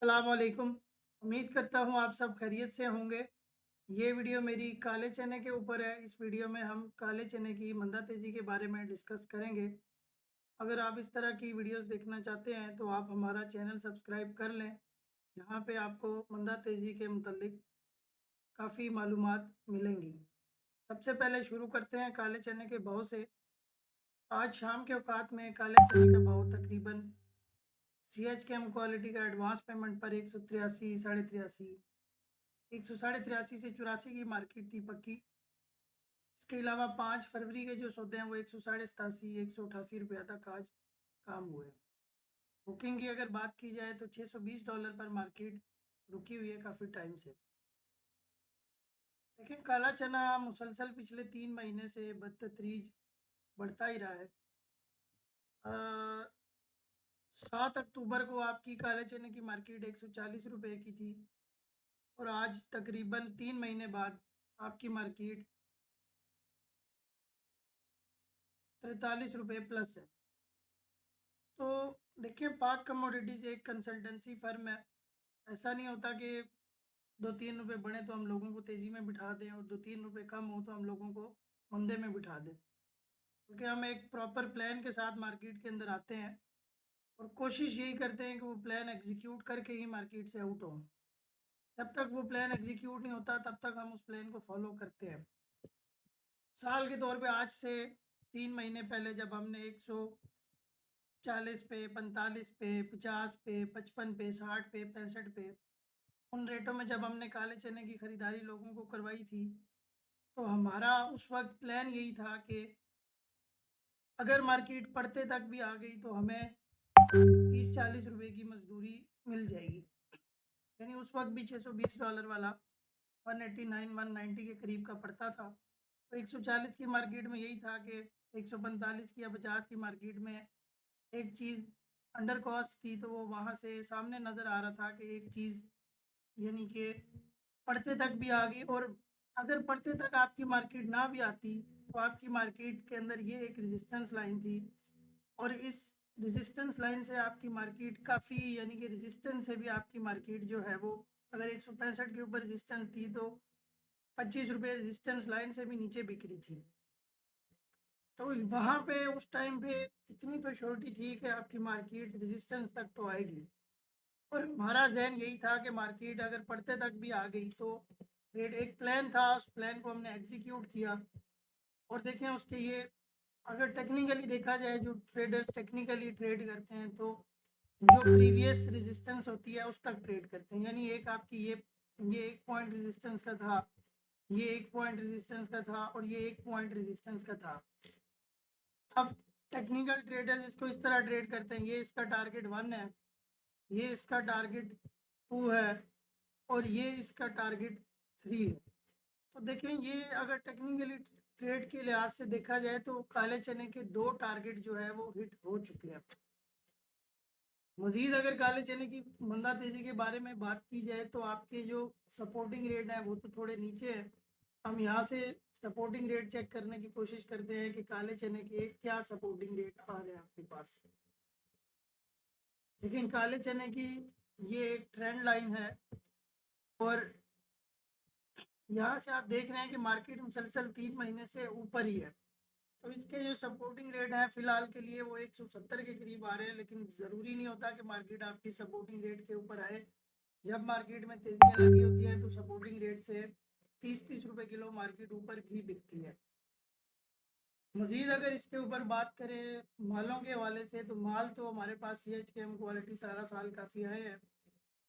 अस्सलाम वालेकुम। उम्मीद करता हूँ आप सब खैरियत से होंगे। ये वीडियो मेरी काले चने के ऊपर है। इस वीडियो में हम काले चने की मंदा तेज़ी के बारे में डिस्कस करेंगे। अगर आप इस तरह की वीडियोस देखना चाहते हैं तो आप हमारा चैनल सब्सक्राइब कर लें। यहाँ पे आपको मंदा तेज़ी के मुतल्लिक काफ़ी मालूमात मिलेंगी। सबसे पहले शुरू करते हैं काले चने के भाव से। आज शाम के औकात में काले चने का भाव तकरीबन CH क्वालिटी का एडवांस पेमेंट पर 183 साढ़े 83 183 से 84 की मार्केट थी पक्की। इसके अलावा 5 फरवरी के जो सौदे हैं वो 187 188 रुपया तक आज काम हुए। बुकिंग की अगर बात की जाए तो $620 पर मार्केट रुकी हुई है काफ़ी टाइम से। लेकिन काला चना मुसलसल पिछले 3 महीने से बदतदरीज बढ़ता ही रहा है। 7 अक्टूबर को आपकी काले चने की मार्केट 140 रुपये की थी और आज तकरीबन 3 महीने बाद आपकी मार्केट 43 रुपये प्लस है। तो देखिए, पाक कमोडिटीज़ एक कंसल्टेंसी फर्म है। ऐसा नहीं होता कि 2-3 रुपए बढ़े तो हम लोगों को तेज़ी में बिठा दें और 2-3 रुपए कम हो तो हम लोगों को मंदे में बिठा दें। क्योंकि हम एक प्रॉपर प्लान के साथ मार्केट के अंदर आते हैं और कोशिश यही करते हैं कि वो प्लान एग्जीक्यूट करके ही मार्केट से आउट हों। जब तक वो प्लान एग्जीक्यूट नहीं होता तब तक हम उस प्लान को फॉलो करते हैं। साल के तौर पे आज से 3 महीने पहले जब हमने 140 पे, 45 पे, 50 पे, 55 पे, 60 पे, 65 पे उन रेटों में जब हमने काले चने की ख़रीदारी लोगों को करवाई थी तो हमारा उस वक्त प्लान यही था कि अगर मार्केट पड़ते तक भी आ गई तो हमें 30-40 रुपए की मजदूरी मिल जाएगी। यानी उस वक्त भी $620 वाला 189 190 के करीब का पड़ता था। तो 140 की मार्केट में यही था कि 145 की या 50 की मार्केट में एक चीज़ अंडर कॉस्ट थी तो वो वहाँ से सामने नज़र आ रहा था कि एक चीज़ यानी कि पढ़ते तक भी आ गई। और अगर पढ़ते तक आपकी मार्केट ना भी आती तो आपकी मार्केट के अंदर ये एक रेजिस्टेंस लाइन थी और इस रेजिस्टेंस लाइन से आपकी मार्केट काफ़ी यानी कि रेजिस्टेंस से भी आपकी मार्केट जो है वो अगर 165 के ऊपर रेजिस्टेंस थी तो 25 रुपये रेजिस्टेंस लाइन से भी नीचे बिक रही थी। तो वहाँ पे उस टाइम पे इतनी तो श्योरिटी थी कि आपकी मार्केट रेजिस्टेंस तक तो आएगी और हमारा जहन यही था कि मार्केट अगर पढ़ते तक भी आ गई तो ट्रेड एक प्लान था, उस प्लान को हमने एग्जीक्यूट किया। और देखें उसके ये अगर टेक्निकली देखा जाए, जो ट्रेडर्स टेक्निकली ट्रेड करते हैं तो जो प्रीवियस रेजिस्टेंस होती है उस तक ट्रेड करते हैं। यानी एक आपकी ये 1 पॉइंट रेजिस्टेंस का था, ये 1 पॉइंट रेजिस्टेंस का था और ये 1 पॉइंट रेजिस्टेंस का था। अब टेक्निकल ट्रेडर्स इसको इस तरह ट्रेड करते हैं, ये इसका टारगेट 1 है, ये इसका टारगेट 2 है और ये इसका टारगेट 3 है। तो देखें, ये अगर टेक्निकली ट्रेड के लिहाज से देखा जाए तो काले चने के 2 टारगेट जो है वो हिट हो चुके हैं। मजीद अगर काले चने की मंदा तेजी के बारे में बात की जाए तो आपके जो सपोर्टिंग रेट है वो तो थोड़े नीचे है। हम यहाँ से सपोर्टिंग रेट चेक करने की कोशिश करते हैं कि काले चने के क्या सपोर्टिंग रेट आ रहे हैं आपके पास। लेकिन काले चने की ये एक ट्रेंड लाइन है और यहाँ से आप देख रहे हैं कि मार्केट मुसलसल 3 महीने से ऊपर ही है। तो इसके जो सपोर्टिंग रेट है फिलहाल के लिए वो 170 के करीब आ रहे हैं, लेकिन ज़रूरी नहीं होता कि मार्केट आपकी सपोर्टिंग रेट के ऊपर आए। जब मार्केट में तेजियाँ लगी होती हैं तो सपोर्टिंग रेट से 30-30 रुपए किलो मार्केट ऊपर भी बिकती है। मजीद अगर इसके ऊपर बात करें मालों के हवाले से तो माल तो हमारे पास CH क्वालिटी सारा साल काफ़ी आए हैं।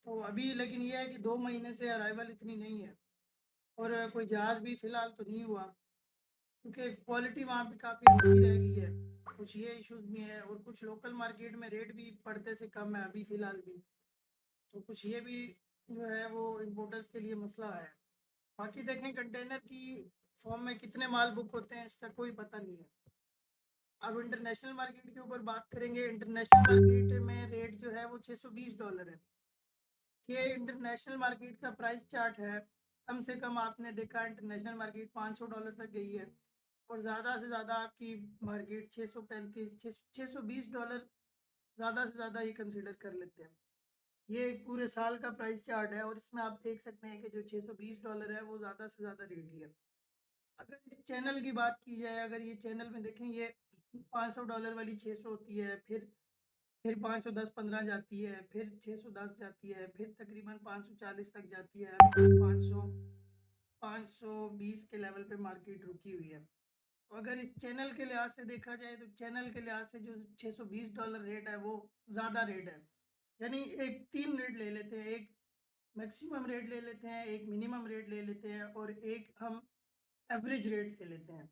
तो अभी लेकिन ये है कि 2 महीने से अराइवल इतनी नहीं है और कोई जहाज़ भी फ़िलहाल तो नहीं हुआ क्योंकि क्वालिटी वहाँ पे काफ़ी हल्की रह गई है। कुछ ये इश्यूज भी हैं और कुछ लोकल मार्केट में रेट भी पड़ते से कम है अभी फ़िलहाल भी। तो कुछ ये भी जो है वो इम्पोर्टर्स के लिए मसला है। बाकी देखें कंटेनर की फॉर्म में कितने माल बुक होते हैं इसका कोई पता नहीं है। अब इंटरनेशनल मार्केट के ऊपर बात करेंगे। इंटरनेशनल मार्केट में रेट जो है वो $620 है। ये इंटरनेशनल मार्केट का प्राइस चार्ट है। कम से कम आपने देखा इंटरनेशनल मार्केट $500 तक गई है और ज़्यादा से ज़्यादा आपकी मार्केट 635 $620 ज़्यादा से ज़्यादा ये कंसिडर कर लेते हैं। ये एक पूरे साल का प्राइस चार्ट है और इसमें आप देख सकते हैं कि जो $620 है वो ज़्यादा से ज़्यादा रेट ही है। अगर इस चैनल की बात की जाए, अगर ये चैनल में देखें, ये $500 वाली 600 होती है, फिर 510 15 जाती है, फिर 610 जाती है, फिर तकरीबन 540 तक जाती है। अभी 520 के लेवल पे मार्केट रुकी हुई है। तो अगर इस चैनल के लिहाज से देखा जाए तो चैनल के लिहाज से जो $620 रेट है वो ज़्यादा रेट है। यानी एक तीन रेट ले लेते हैं, एक मैक्सिमम रेट ले लेते हैं, एक मिनिमम रेट ले लेते हैं और एक हम एवरेज रेट ले लेते हैं।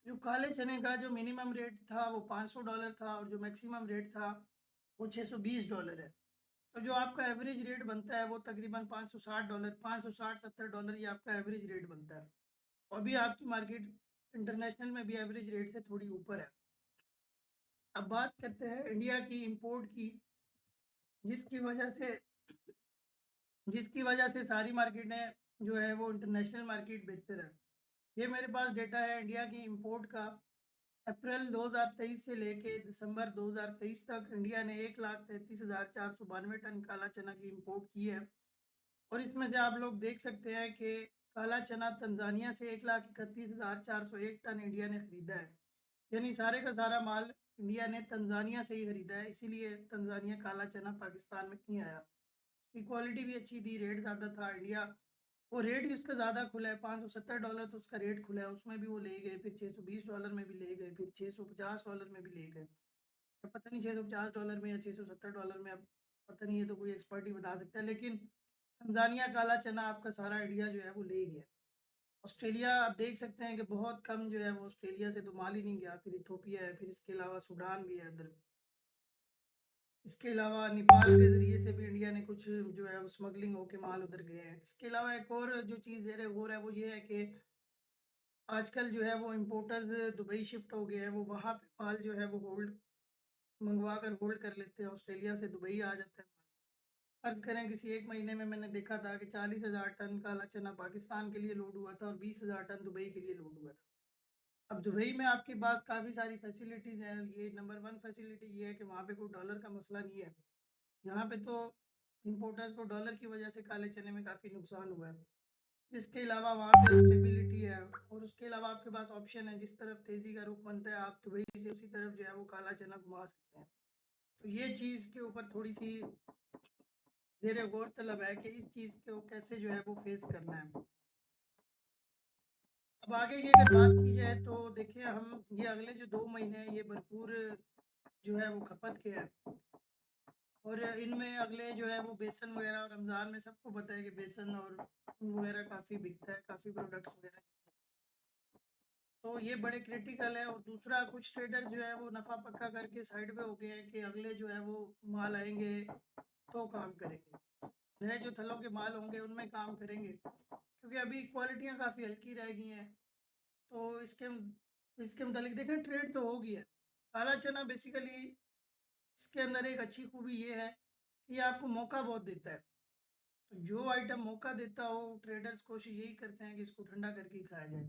जो काले चने का जो मिनिमम रेट था वो $500 था और जो मैक्सिमम रेट था वो $620 है। तो जो आपका एवरेज रेट बनता है वो तकरीबन $560, 560-70 ये आपका एवरेज रेट बनता है। और अभी आपकी मार्केट इंटरनेशनल में भी एवरेज रेट से थोड़ी ऊपर है। अब बात करते हैं इंडिया की इंपोर्ट की, जिसकी वजह से जिसकी वजह से सारी मार्केटें जो है वो इंटरनेशनल मार्केट बेहतर है। ये मेरे पास डेटा है इंडिया की इंपोर्ट का। अप्रैल 2023 से लेके दिसंबर 2023 तक इंडिया ने 1,33,492 टन काला चना की इंपोर्ट की है। और इसमें से आप लोग देख सकते हैं कि काला चना तंजानिया से 1,31,401 टन इंडिया ने ख़रीदा है। यानी सारे का सारा माल इंडिया ने तंजानिया से ही ख़रीदा है, इसीलिए तंजानिया काला चना पाकिस्तान में नहीं आया। उसकी क्वालिटी भी अच्छी थी, रेट ज़्यादा था। इंडिया वो रेट ही उसका ज़्यादा खुला है, $570 तो उसका रेट खुला है, उसमें भी वो ले गए, फिर $620 में भी ले गए, फिर $650 में भी ले गए। अब पता नहीं $650 में या $670 में, अब पता नहीं, है तो कोई एक्सपर्ट ही बता सकता है। लेकिन तंजानिया काला चना आपका सारा इंडिया जो है वो ले गया। ऑस्ट्रेलिया आप देख सकते हैं कि बहुत कम जो है वो ऑस्ट्रेलिया से तो माल ही नहीं गया, फिर इथोपिया है, फिर इसके अलावा सूडान भी है उधर। इसके अलावा नेपाल के ज़रिए से भी इंडिया ने कुछ जो है वो स्मगलिंग होके माल उधर गए हैं। इसके अलावा एक और जो चीज़ ज़ेर गौर है वो ये है कि आजकल जो है वो इम्पोर्टर्स दुबई शिफ्ट हो गए हैं, वो वहाँ पे माल जो है वो होल्ड मंगवा कर होल्ड कर लेते हैं, ऑस्ट्रेलिया से दुबई आ जाता है माल। फर्ज करें किसी एक महीने में मैंने देखा था कि 40,000 टन काला चना पाकिस्तान के लिए लोड हुआ था और 20,000 टन दुबई के लिए लोड हुआ था। अब दुबई में आपके पास काफ़ी सारी फैसिलिटीज़ हैं। ये नंबर वन फैसिलिटी ये है कि वहाँ पे कोई डॉलर का मसला नहीं है। यहाँ पे तो इम्पोर्टर्स को डॉलर की वजह से काले चने में काफ़ी नुकसान हुआ है। इसके अलावा वहाँ पे स्टेबिलिटी है और उसके अलावा आपके पास ऑप्शन है, जिस तरफ तेज़ी का रुख बनता है आप दुबई से उसी तरफ जो है वो काला चना घुमा सकते हैं। तो ये चीज़ के ऊपर थोड़ी सी ज़ेर गौर तलब है कि इस चीज़ को कैसे जो है वो फेस करना है। अब आगे की अगर बात की जाए तो देखिए, हम ये अगले जो 2 महीने हैं ये भरपूर जो है वो खपत के हैं और इनमें अगले जो है वो बेसन वगैरह, और रमज़ान में सबको पता है कि बेसन और वगैरह काफ़ी बिकता है, काफ़ी प्रोडक्ट्स वगैरह। तो ये बड़े क्रिटिकल है। और दूसरा, कुछ ट्रेडर जो है वो नफ़ा पक्का करके साइड पे हो गए हैं कि अगले जो है वो माल आएंगे तो काम करेंगे, नए जो थलों के माल होंगे उनमें काम करेंगे, क्योंकि अभी क्वालिटियाँ काफ़ी हल्की रह गई हैं। तो इसके मुतालिक देखें, ट्रेड तो हो गया है। काला चना बेसिकली इसके अंदर एक अच्छी खूबी ये है कि ये आपको मौका बहुत देता है। तो जो आइटम मौका देता हो, ट्रेडर्स कोशिश यही करते हैं कि इसको ठंडा करके ही खाया जाए।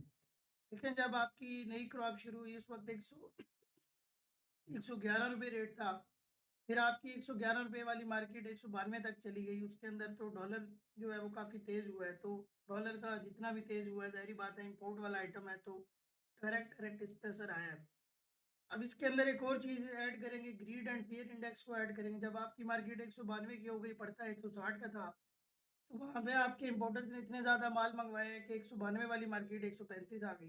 देखें, जब आपकी नई क्रॉप शुरू हुई उस वक्त 111 रुपये रेट था। फिर आपकी 111 रुपये वाली मार्केट 192 तक चली गई। उसके अंदर तो डॉलर जो है वो काफ़ी तेज़ हुआ है। तो डॉलर का जितना भी तेज़ हुआ है, ज़ाहिरी बात है इम्पोर्ट वाला आइटम है तो डायरेक्ट डायरेक्ट इस पर असर आया है। अब इसके अंदर एक और चीज़ ऐड करेंगे, ग्रीड एंड फियर इंडेक्स को ऐड करेंगे। जब आपकी मार्केट 192 की हो गई, पड़ता 160 का था, तो वहाँ पे आपके इम्पोर्टर्स ने इतने ज़्यादा माल मंगवाए हैं कि 192 वाली मार्केट 135 आ गई।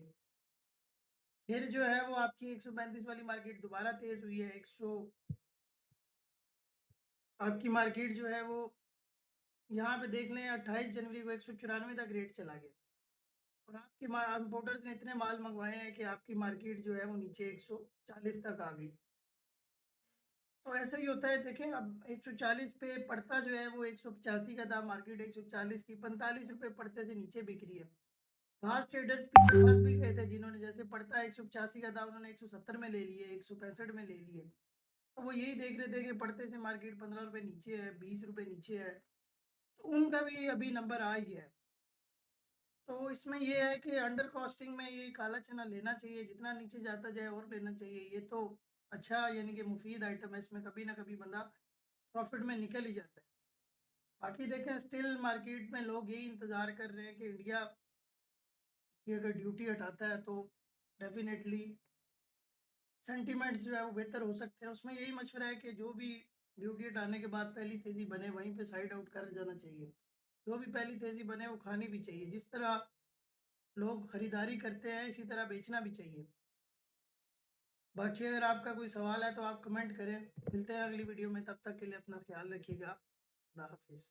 फिर जो है वो आपकी 135 वाली मार्केट दोबारा तेज़ हुई है, 100 आपकी मार्केट जो है वो यहाँ पे देख लें 28 जनवरी को 194 तक रेट चला गया। और आपके इम्पोर्टर्स ने इतने माल मंगवाए हैं कि आपकी मार्केट जो है वो नीचे 140 तक आ गई। तो ऐसा ही होता है। देखें, अब 140 पे पड़ता जो है वो 185 का था, मार्केट 140 की 45 रुपये पड़ते से नीचे बिक रही है। फास्ट ट्रेडर्स पीछे फंस भी गए थे, जिन्होंने जैसे पड़ता 185 का था उन्होंने 170 में ले लिए, 165 में ले लिए। तो वो यही देख रहे थे कि पड़ते से मार्केट 15 रुपये नीचे है, 20 रुपये नीचे है, तो उनका भी अभी नंबर आ गया है। तो इसमें ये है कि अंडर कॉस्टिंग में ये काला चना लेना चाहिए, जितना नीचे जाता जाए और लेना चाहिए। ये तो अच्छा यानी कि मुफीद आइटम है, इसमें कभी ना कभी बंदा प्रॉफिट में निकल ही जाता है। बाकी देखें स्टिल मार्केट में लोग यही इंतज़ार कर रहे हैं कि इंडिया की अगर ड्यूटी हटाता है तो डेफिनेटली सेंटिमेंट्स जो है वो बेहतर हो सकते हैं। उसमें यही मशवरा है कि जो भी ड्यूटी हटाने के बाद पहली तेज़ी बने वहीं पे साइड आउट कर जाना चाहिए। जो भी पहली तेज़ी बने वो खानी भी चाहिए। जिस तरह लोग ख़रीदारी करते हैं इसी तरह बेचना भी चाहिए। बाकी अगर आपका कोई सवाल है तो आप कमेंट करें। मिलते हैं अगली वीडियो में, तब तक के लिए अपना ख्याल रखिएगा। खुदा हाफिज़।